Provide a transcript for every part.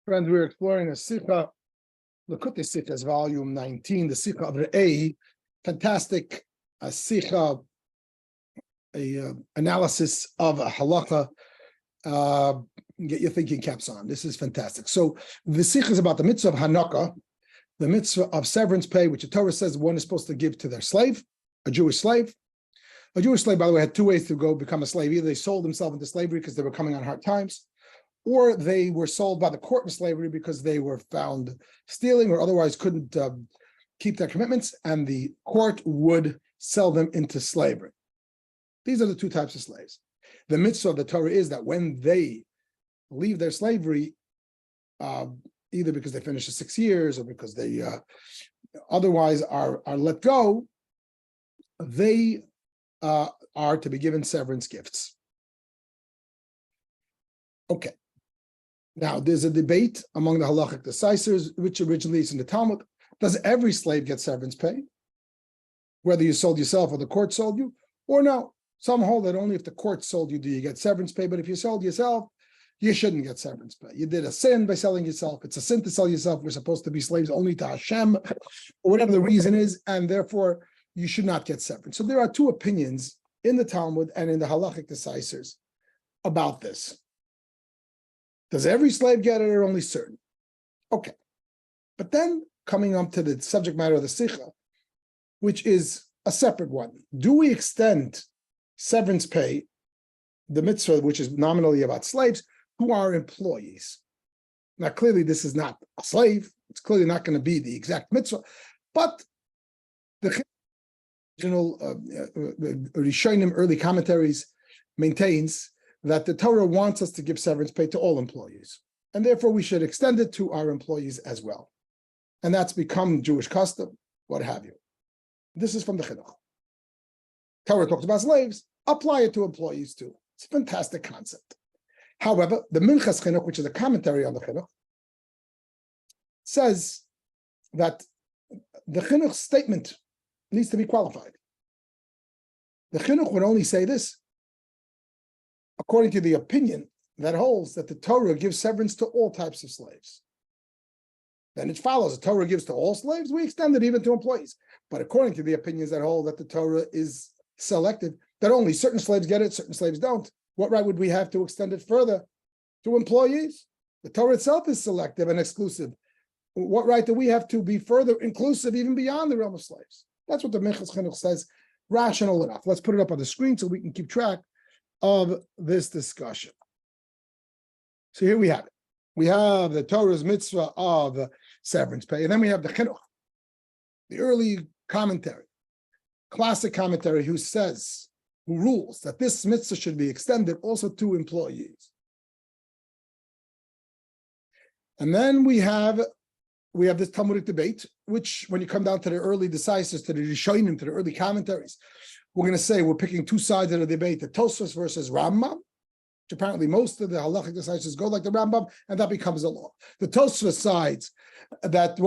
Friends, we're exploring a Sicha, Likutei Sichas, volume 19, the Sicha of Rabbi. Fantastic Sicha, analysis of a halacha. Get your thinking caps on. This is fantastic. So the Sicha is about the mitzvah of Hanukah, the mitzvah of severance pay, which the Torah says one is supposed to give to their slave, a Jewish slave. A Jewish slave, by the way, had two ways to go become a slave. Either they sold themselves into slavery because they were coming on hard times, or they were sold by the court in slavery because they were found stealing or otherwise couldn't keep their commitments, and the court would sell them into slavery. These are the two types of slaves. The mitzvah of the Torah is that when they leave their slavery, either because they finish the 6 years or because they otherwise are let go, they are to be given severance gifts. Okay. Now, there's a debate among the halachic decisors, which originally is in the Talmud. Does every slave get severance pay, whether you sold yourself or the court sold you, or no? Some hold that only if the court sold you do you get severance pay, but if you sold yourself, you shouldn't get severance pay. You did a sin by selling yourself. It's a sin to sell yourself. We're supposed to be slaves only to Hashem, or whatever the reason is, and therefore you should not get severance. So there are two opinions in the Talmud and in the halachic decisors about this. Does every slave get it or only certain? Okay. But then coming up to the subject matter of the Sicha, which is a separate one. Do we extend severance pay, the mitzvah, which is nominally about slaves, to our employees? Now, clearly this is not a slave. It's clearly not going to be the exact mitzvah, but the original Rishonim, early commentaries, maintains that the Torah wants us to give severance pay to all employees, and therefore we should extend it to our employees as well. And that's become Jewish custom, what have you. This is from the Chinuch. Torah talks about slaves, apply it to employees too. It's a fantastic concept. However, the Minchas Chinuch, which is a commentary on the Chinuch, says that the Chinuch statement needs to be qualified. The Chinuch would only say this according to the opinion that holds that the Torah gives severance to all types of slaves. Then it follows, the Torah gives to all slaves, we extend it even to employees. But according to the opinions that hold that the Torah is selective, that only certain slaves get it, certain slaves don't, what right would we have to extend it further to employees? The Torah itself is selective and exclusive. What right do we have to be further inclusive even beyond the realm of slaves? That's what the Minchas Chinuch says, rational enough. Let's put it up on the screen so we can keep track of this discussion. So here we have it. We have the Torah's mitzvah of severance pay, and then we have the Chinuch, the early commentary, classic commentary, who rules that this mitzvah should be extended also to employees. And then we have this Talmudic debate, which when you come down to the early decisors, to the Rishonim, to the early commentaries, we're going to say we're picking two sides of the debate, the Tosfos versus Rambam, which apparently most of the halachic decisors go like the Rambam, and that becomes a law. The Tosfos sides that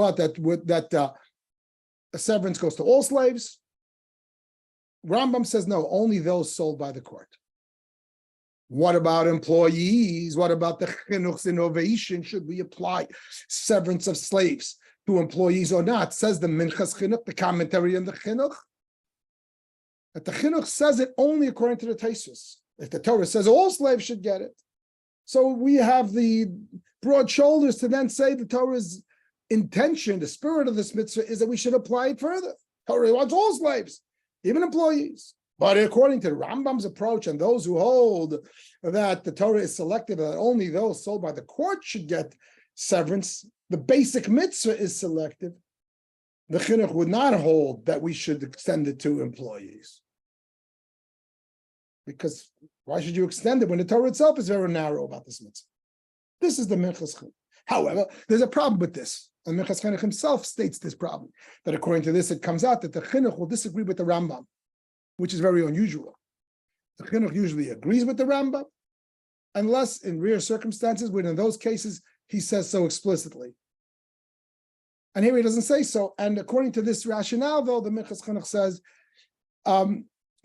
a severance goes to all slaves. Rambam says no, only those sold by the court. What about employees? What about the Chinuch's innovation? Should we apply severance of slaves to employees or not? Says the Minchas Chinuch, the commentary in the Chinuch, that the Chinuch says it only according to the Tosfos. If the Torah says all slaves should get it, so we have the broad shoulders to then say the Torah's intention, the spirit of this mitzvah, is that we should apply it further. Torah wants all slaves, even employees. But according to the Rambam's approach and those who hold that the Torah is selective, that only those sold by the court should get severance, the basic mitzvah is selective. The Chinuch would not hold that we should extend it to employees. Because why should you extend it when the Torah itself is very narrow about this mitzvah? This is the Minchas Chinuch. However, there's a problem with this. And Minchas Chinuch himself states this problem, that according to this, it comes out that the Chinuch will disagree with the Rambam, which is very unusual. The Chinuch usually agrees with the Rambam, unless in rare circumstances, when in those cases, he says so explicitly. And here he doesn't say so. And according to this rationale, though, the Minchas Chinuch says,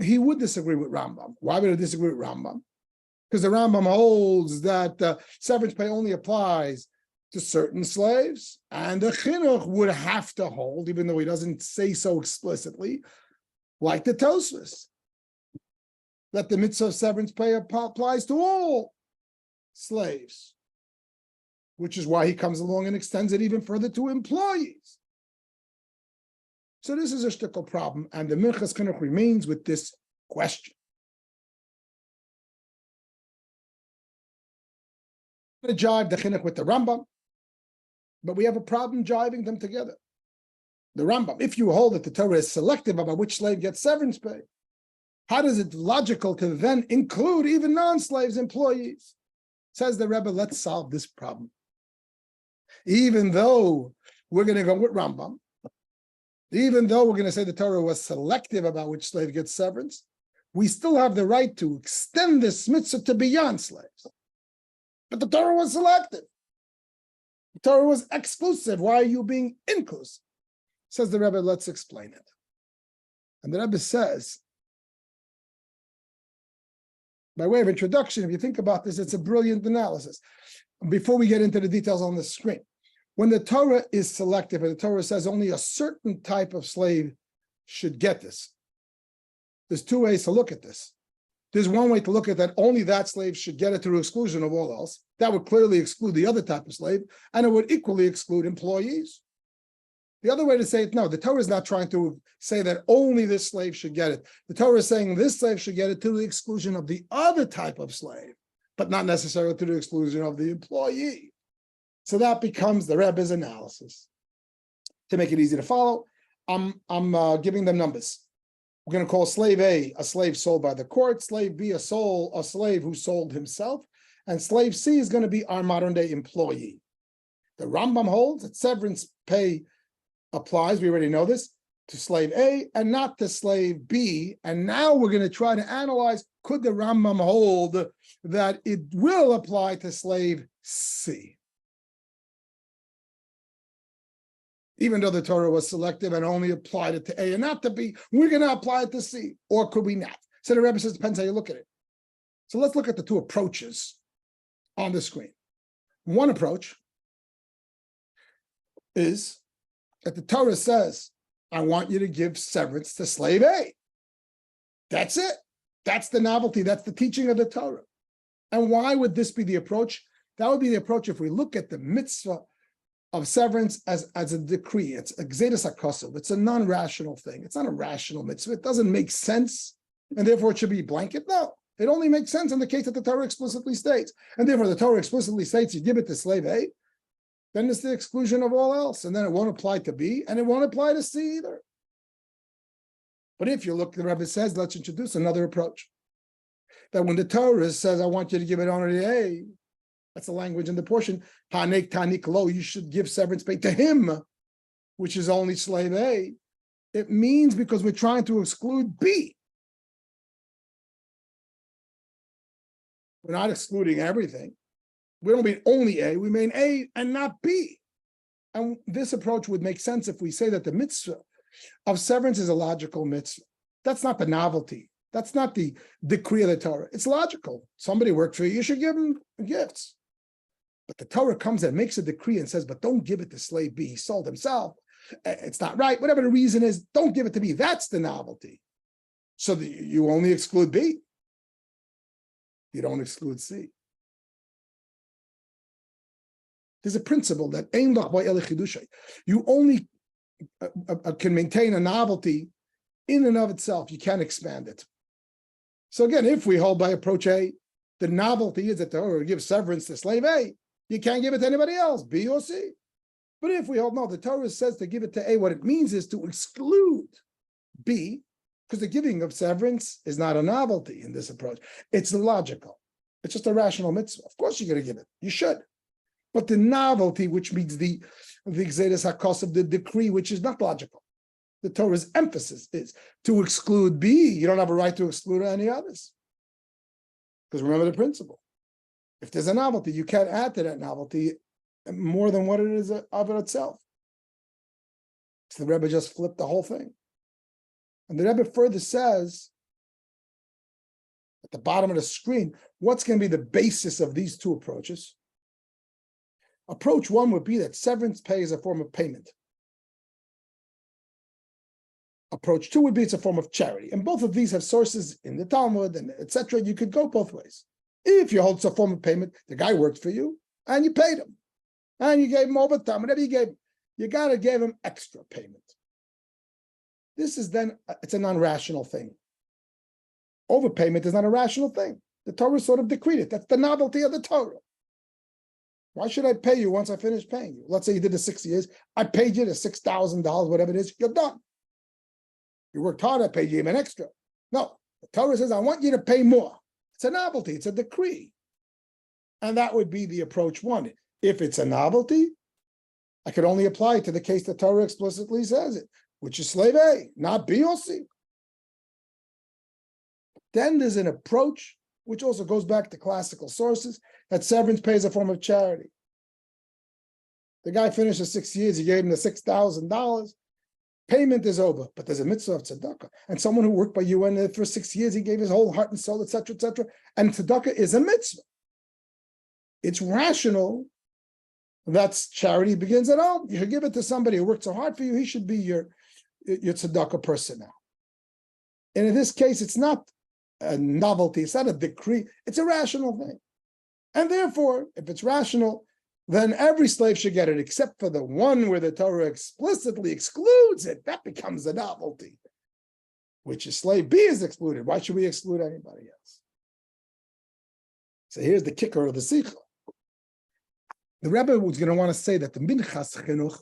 he would disagree with Rambam. Why would he disagree with Rambam? Because the Rambam holds that severance pay only applies to certain slaves, and the chinuch would have to hold, even though he doesn't say so explicitly, like the Tosfos, that the mitzvah of severance pay applies to all slaves, which is why he comes along and extends it even further to employees. So this is a shtickle problem, and the Minchas Chinuch remains with this question. I'm going to jive the Chinuch with the Rambam, but we have a problem jiving them together. The Rambam, if you hold that the Torah is selective about which slave gets severance pay, how is it logical to then include even non-slaves, employees? Says the Rebbe, let's solve this problem. Even though we're going to go with Rambam, even though we're going to say the Torah was selective about which slave gets severance, we still have the right to extend this mitzvah to beyond slaves. But the Torah was selective. The Torah was exclusive. Why are you being inclusive? Says the Rebbe, let's explain it. And the Rebbe says, by way of introduction, if you think about this, it's a brilliant analysis. Before we get into the details on the screen, when the Torah is selective, and the Torah says only a certain type of slave should get this, there's two ways to look at this. There's one way to look at that only that slave should get it to the exclusion of all else. That would clearly exclude the other type of slave, and it would equally exclude employees. The other way to say it, no, the Torah is not trying to say that only this slave should get it. The Torah is saying this slave should get it to the exclusion of the other type of slave, but not necessarily to the exclusion of the employee. So that becomes the Rebbe's analysis. To make it easy to follow, I'm giving them numbers. We're going to call slave A a slave sold by the court, slave B a slave who sold himself, and slave C is going to be our modern day employee. The Rambam holds that severance pay applies, we already know this, to slave A and not to slave B. And now we're going to try to analyze, could the Rambam hold that it will apply to slave C? Even though the Torah was selective and only applied it to A and not to B, we're going to apply it to C, or could we not? So the Rebbe says, depends how you look at it. So let's look at the two approaches on the screen. One approach is that the Torah says, I want you to give severance to slave A. That's it. That's the novelty. That's the teaching of the Torah. And why would this be the approach? That would be the approach if we look at the mitzvah of severance as a decree. It's a gzedas hakosov. It's a non-rational thing. It's not a rational mitzvah. It doesn't make sense, and therefore it should be blanket. No, it only makes sense in the case that the Torah explicitly states. And therefore the Torah explicitly states you give it to slave A, then it's the exclusion of all else. And then it won't apply to B, and it won't apply to C either. But if you look, the Rebbe says, let's introduce another approach. That when the Torah says, I want you to give it only to A, that's the language in the portion, Hanek Tanik Lo, you should give severance pay to him, which is only slave A. It means because we're trying to exclude B. We're not excluding everything. We don't mean only A, we mean A and not B. And this approach would make sense if we say that the mitzvah of severance is a logical mitzvah. That's not the novelty. That's not the decree of the Torah. It's logical. Somebody worked for you, you should give them gifts. But the Torah comes and makes a decree and says, but don't give it to slave B. He sold himself. It's not right. Whatever the reason is, don't give it to B. That's the novelty. So you only exclude B. You don't exclude C. There's a principle that you only can maintain a novelty in and of itself. You can't expand it. So again, if we hold by approach A, the novelty is that the Torah gives severance to slave A. You can't give it to anybody else, B or C. But if we hold no, the Torah says to give it to A, what it means is to exclude B, because the giving of severance is not a novelty in this approach. It's logical. It's just a rational mitzvah. Of course you're going to give it. You should. But the novelty, which means the gzedas hakos of the decree, which is not logical. The Torah's emphasis is to exclude B. You don't have a right to exclude any others. Because remember the principle. If there's a novelty, you can't add to that novelty more than what it is of it itself. So the Rebbe just flipped the whole thing. And the Rebbe further says, at the bottom of the screen, what's going to be the basis of these two approaches? Approach one would be that severance pay is a form of payment. Approach two would be it's a form of charity. And both of these have sources in the Talmud and etc. You could go both ways. If you hold it's a form of payment, the guy worked for you and you paid him. And you gave him overtime, whatever you gave him. You got to give him extra payment. This is then, it's a non-rational thing. Overpayment is not a rational thing. The Torah sort of decreed it. That's the novelty of the Torah. Why should I pay you once I finish paying you? Let's say you did the 6 years. I paid you the $6,000, whatever it is. You're done. You worked hard, I paid you even extra. No, the Torah says, I want you to pay more. It's a novelty. It's a decree. And that would be the approach one. If it's a novelty, I could only apply it to the case the Torah explicitly says it, which is slave A, not B or C. Then there's an approach, which also goes back to classical sources, that severance pay is a form of charity. The guy finished the 6 years, he gave him the $6,000. Payment is over, but there's a mitzvah of tzedakah. And someone who worked by you and for 6 years, he gave his whole heart and soul, etc., etc. And tzedakah is a mitzvah. It's rational. That's charity begins at home. You should give it to somebody who worked so hard for you. He should be your tzedakah person now. And in this case, it's not a novelty. It's not a decree. It's a rational thing. And therefore, if it's rational, then every slave should get it, except for the one where the Torah explicitly excludes it. That becomes a novelty, which is slave B is excluded. Why should we exclude anybody else? So here's the kicker of the Sicha. The Rebbe was going to want to say that the Minchas Chinuch,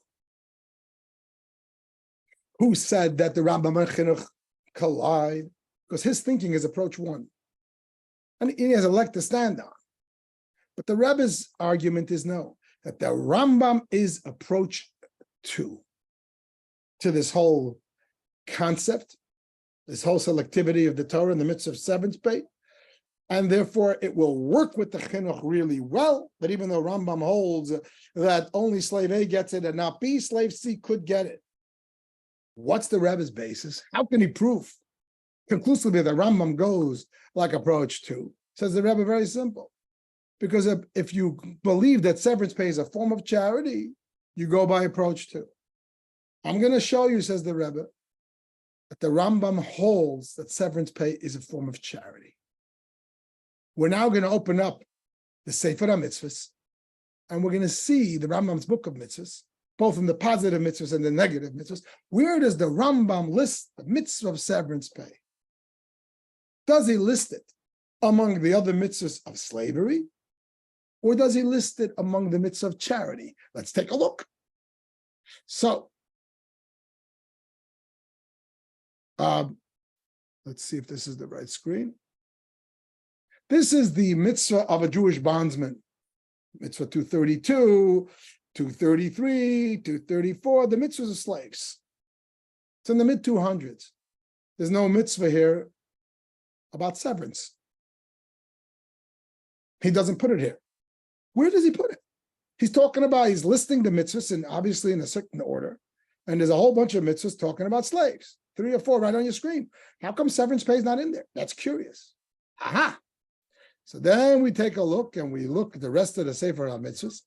who said that the Rambam and Chinuch collide, because his thinking is approach one. And he has a leg to stand on. But the Rebbe's argument is no, that the Rambam is approach two to this whole concept, this whole selectivity of the Torah in the midst of severance pay. And therefore, it will work with the chinuch really well, that even though Rambam holds that only slave A gets it and not B, slave C could get it. What's the Rebbe's basis? How can he prove conclusively that Rambam goes like approach two? Says the Rebbe, very simple. Because if you believe that severance pay is a form of charity, you go by approach two. I'm going to show you, says the Rebbe, that the Rambam holds that severance pay is a form of charity. We're now going to open up the Sefer HaMitzvahs, and we're going to see the Rambam's book of mitzvahs, both in the positive mitzvahs and the negative mitzvahs. Where does the Rambam list the mitzvah of severance pay? Does he list it among the other mitzvahs of slavery? Or does he list it among the mitzvah of charity? Let's take a look. So, let's see if this is the right screen. This is the mitzvah of a Jewish bondsman. Mitzvah 232, 233, 234, the mitzvahs of slaves. It's in the mid-200s. There's no mitzvah here about severance. He doesn't put it here. Where does he put it? He's talking about, he's listing the mitzvahs and obviously in a certain order. And there's a whole bunch of mitzvahs talking about slaves. 3 or 4 right on your screen. How come severance pay is not in there? That's curious. Aha. So then we take a look and we look at the rest of the Sefer HaMitzvahs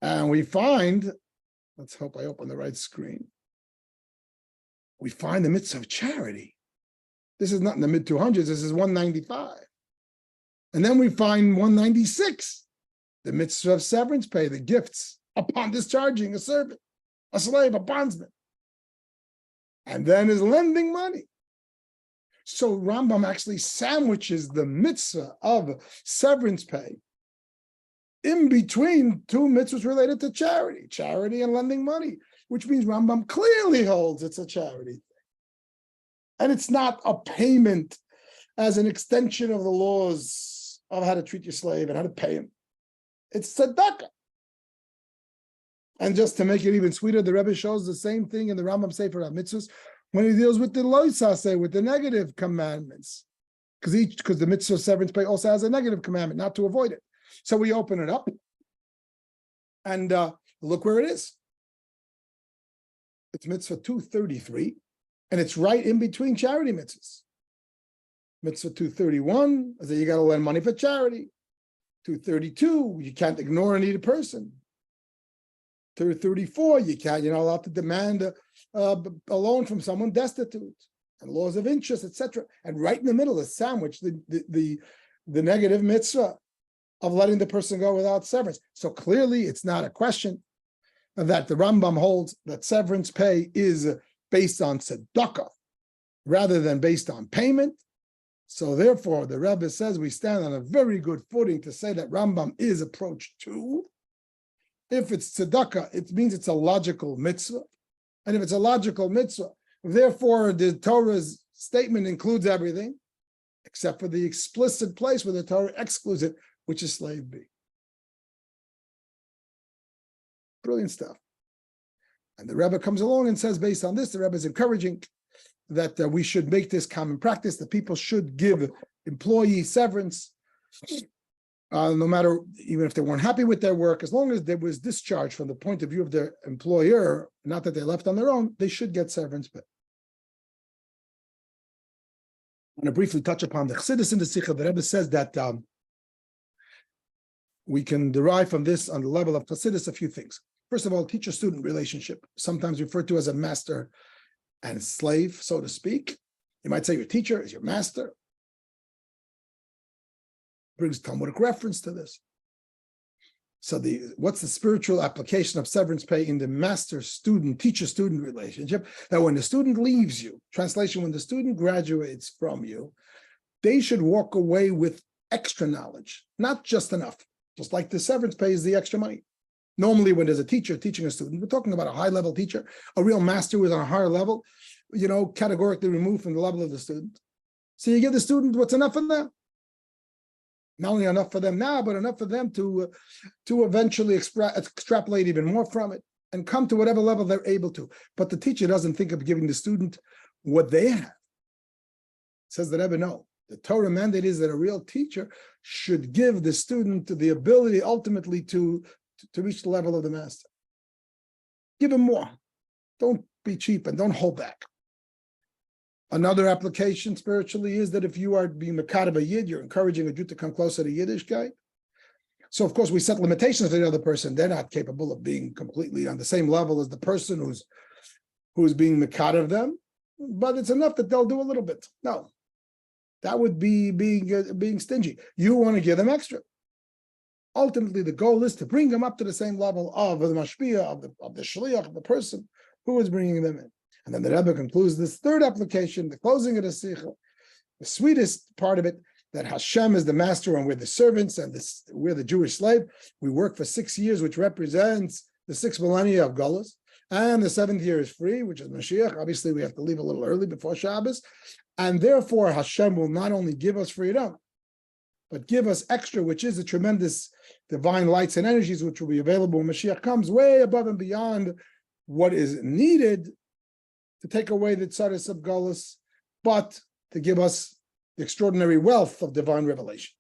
and we find, let's hope I open the right screen. We find the mitzvah of charity. This is not in the mid-200s, this is 195. And then we find 196, the mitzvah of severance pay, the gifts upon discharging a servant, a slave, a bondsman. And then is lending money. So Rambam actually sandwiches the mitzvah of severance pay in between 2 mitzvahs related to charity and lending money, which means Rambam clearly holds it's a charity thing. And it's not a payment as an extension of the laws of how to treat your slave and how to pay him. It's tzedakah. And just to make it even sweeter, the Rebbe shows the same thing in the Rambam Sefer HaMitzvahs when he deals with the loisase, with the negative commandments, because the mitzvah of severance pay also has a negative commandment, not to avoid it. So we open it up, and look where it is. It's mitzvah 233, and it's right in between charity mitzvahs. Mitzvah 231 is that you got to lend money for charity. 232, you can't ignore a needy person. 34, you're not allowed to demand a loan from someone destitute, and laws of interest, etc. And right in the middle is sandwiched the negative mitzvah of letting the person go without severance. So clearly, it's not a question that the Rambam holds that severance pay is based on tzedakah rather than based on payment. So therefore, the Rebbe says we stand on a very good footing to say that Rambam is approach 2. If it's tzedakah, it means it's a logical mitzvah. And if it's a logical mitzvah, therefore the Torah's statement includes everything, except for the explicit place where the Torah excludes it, which is slave B. Brilliant stuff. And the Rebbe comes along and says, based on this, the Rebbe is encouraging that we should make this common practice, that people should give employee severance, no matter, even if they weren't happy with their work, as long as there was discharge from the point of view of their employer, not that they left on their own, they should get severance pay. I want to briefly touch upon the Chassidus in the Sicha. The Rebbe says that we can derive from this on the level of Chassidus a few things. First of all, teacher-student relationship, sometimes referred to as a master and slave, so to speak. You might say your teacher is your master. Brings Talmudic reference to this. So what's the spiritual application of severance pay in the master-student, teacher-student relationship? That when the student leaves you, translation, when the student graduates from you, they should walk away with extra knowledge, not just enough. Just like the severance pay is the extra money. Normally, when there's a teacher teaching a student, we're talking about a high-level teacher, a real master who is on a higher level, categorically removed from the level of the student. So you give the student what's enough for them. Not only enough for them now, but enough for them to eventually extrapolate even more from it and come to whatever level they're able to. But the teacher doesn't think of giving the student what they have. Says the Rebbe, no. The Torah mandate is that a real teacher should give the student the ability ultimately to reach the level of the master. Give him more. Don't be cheap and don't hold back. Another application spiritually is that if you are being Mekadav a Yid, you're encouraging a Jew to come closer to Yiddishkeit. So of course we set limitations for the other person. They're not capable of being completely on the same level as the person who's being Mekadav them, but it's enough that they'll do a little bit. No, that would be being stingy. You want to give them extra. Ultimately, the goal is to bring them up to the same level of the mashpia, of the shliach, of the person who is bringing them in. And then the Rebbe concludes this third application, the closing of the Sicha, the sweetest part of it, that Hashem is the master and we're the servants and we're the Jewish slave. We work for 6 years, which represents the 6 millennia of Galus. And the 7th year is free, which is Mashiach. Obviously, we have to leave a little early before Shabbos. And therefore, Hashem will not only give us freedom, but give us extra, which is the tremendous divine lights and energies, which will be available when Mashiach comes, way above and beyond what is needed to take away the tzaras of Galus, but to give us the extraordinary wealth of divine revelation.